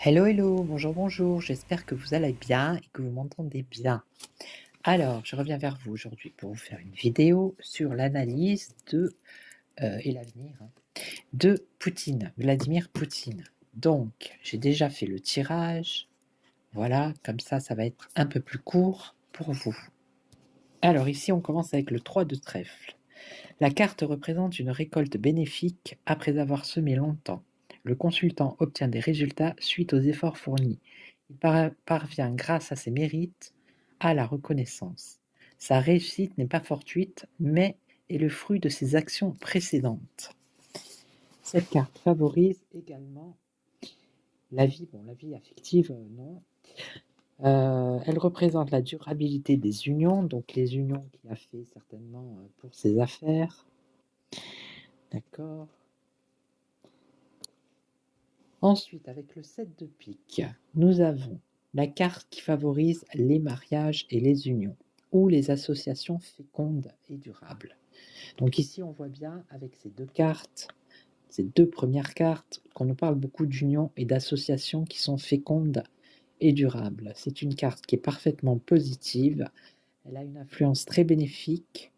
Hello, hello, bonjour, bonjour, j'espère que vous allez bien et que vous m'entendez bien. Alors, je reviens vers vous aujourd'hui pour vous faire une vidéo sur l'analyse et l'avenir de Poutine, Vladimir Poutine. Donc, j'ai déjà fait le tirage, voilà, comme ça va être un peu plus court pour vous. Alors ici, on commence avec le 3 de trèfle. La carte représente une récolte bénéfique après avoir semé longtemps. Le consultant obtient des résultats suite aux efforts fournis. Il parvient grâce à ses mérites à la reconnaissance. Sa réussite n'est pas fortuite, mais est le fruit de ses actions précédentes. Cette carte favorise également la vie affective, non. Elle représente la durabilité des unions, donc les unions qu'il a fait certainement pour ses affaires. D'accord. Ensuite, avec le 7 de pique, nous avons la carte qui favorise les mariages et les unions, ou les associations fécondes et durables. Donc ici, on voit bien avec ces deux cartes, ces deux premières cartes, qu'on nous parle beaucoup d'unions et d'associations qui sont fécondes et durables. C'est une carte qui est parfaitement positive, elle a une influence très bénéfique,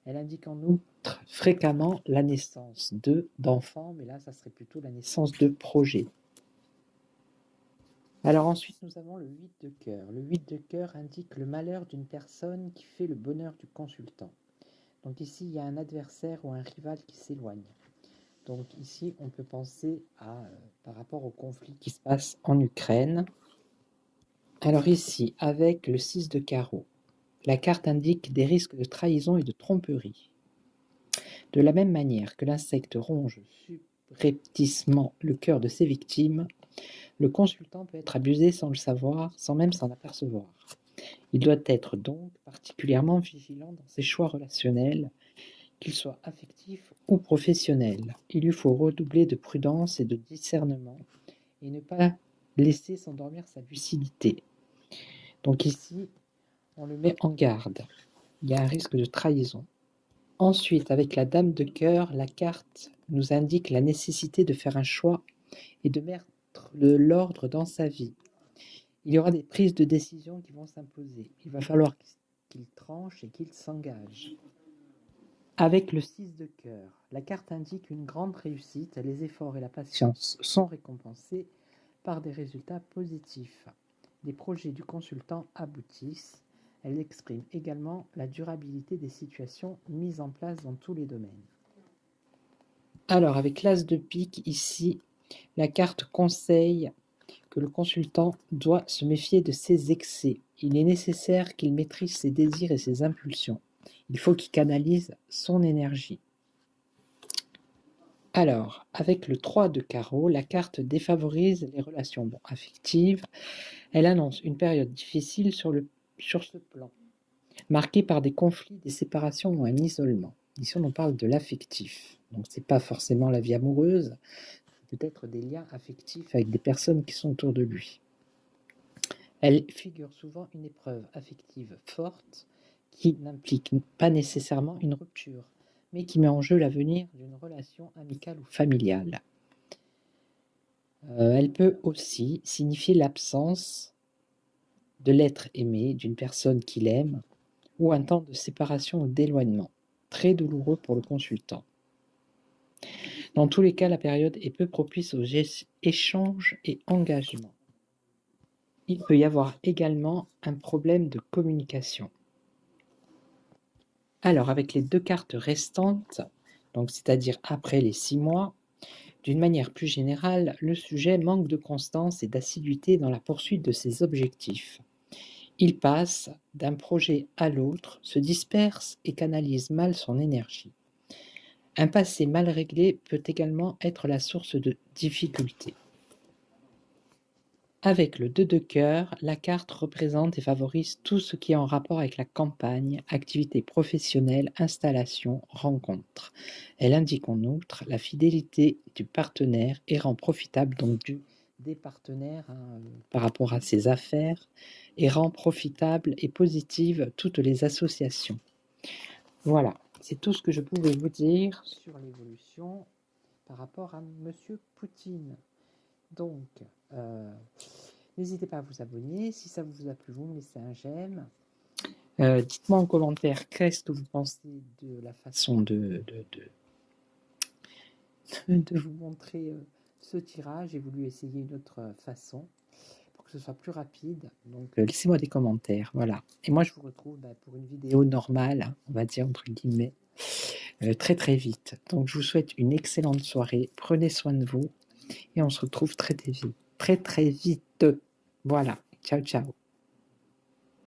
elle indique en outre fréquemment la naissance d'enfants, mais là, ça serait plutôt la naissance de projets. Alors ensuite, nous avons le 8 de cœur. Le 8 de cœur indique le malheur d'une personne qui fait le bonheur du consultant. Donc ici, il y a un adversaire ou un rival qui s'éloigne. Donc ici, on peut penser par rapport au conflit qui se passe en Ukraine. Alors ici, avec le 6 de carreau, la carte indique des risques de trahison et de tromperie. De la même manière que l'insecte ronge subrepticement le cœur de ses victimes, le consultant peut être abusé sans le savoir, sans même s'en apercevoir. Il doit être donc particulièrement vigilant dans ses choix relationnels, qu'ils soient affectifs ou professionnels. Il lui faut redoubler de prudence et de discernement et ne pas laisser s'endormir sa lucidité. Donc ici, on le met en garde. Il y a un risque de trahison. Ensuite, avec la dame de cœur, la carte nous indique la nécessité de faire un choix et de mettre de l'ordre dans sa vie. Il y aura des prises de décision qui vont s'imposer. Il va falloir qu'il tranche et qu'il s'engage. Avec le 6 de cœur, la carte indique une grande réussite. Les efforts et la patience sont récompensés par des résultats positifs. Les projets du consultant aboutissent. Elle exprime également la durabilité des situations mises en place dans tous les domaines. Alors, avec l'as de pique, ici, la carte conseille que le consultant doit se méfier de ses excès. Il est nécessaire qu'il maîtrise ses désirs et ses impulsions. Il faut qu'il canalise son énergie. Alors, avec le 3 de carreau, la carte défavorise les relations affectives. Elle annonce une période difficile sur ce plan, marquée par des conflits, des séparations ou un isolement. Ici, on parle de l'affectif. Donc, ce n'est pas forcément la vie amoureuse, peut-être des liens affectifs avec des personnes qui sont autour de lui. Elle figure souvent une épreuve affective forte qui n'implique pas nécessairement une rupture, mais qui met en jeu l'avenir d'une relation amicale ou familiale. Elle peut aussi signifier l'absence de l'être aimé, d'une personne qu'il aime, ou un temps de séparation ou d'éloignement, très douloureux pour le consultant. Dans tous les cas, la période est peu propice aux échanges et engagements. Il peut y avoir également un problème de communication. Alors, avec les deux cartes restantes, donc c'est-à-dire après les 6 mois, d'une manière plus générale, le sujet manque de constance et d'assiduité dans la poursuite de ses objectifs. Il passe d'un projet à l'autre, se disperse et canalise mal son énergie. Un passé mal réglé peut également être la source de difficultés. Avec le 2 de cœur, la carte représente et favorise tout ce qui est en rapport avec la campagne, activités professionnelles, installations, rencontres. Elle indique en outre la fidélité du partenaire et rend profitable donc des partenaires par rapport à ses affaires et rend profitable et positive toutes les associations. Voilà, c'est tout ce que je pouvais vous dire sur l'évolution par rapport à Monsieur Poutine. Donc, n'hésitez pas à vous abonner. Si ça vous a plu, vous me laissez un j'aime. Dites-moi en commentaire qu'est-ce que vous pensez de la façon de vous montrer ce tirage. J'ai voulu essayer une autre façon pour que ce soit plus rapide. Donc, laissez-moi des commentaires. Voilà. Et moi, je vous retrouve pour une vidéo normale, hein, on va dire entre guillemets, très très vite. Donc, je vous souhaite une excellente soirée. Prenez soin de vous et on se retrouve très très vite. Très très vite. Voilà. Ciao, ciao.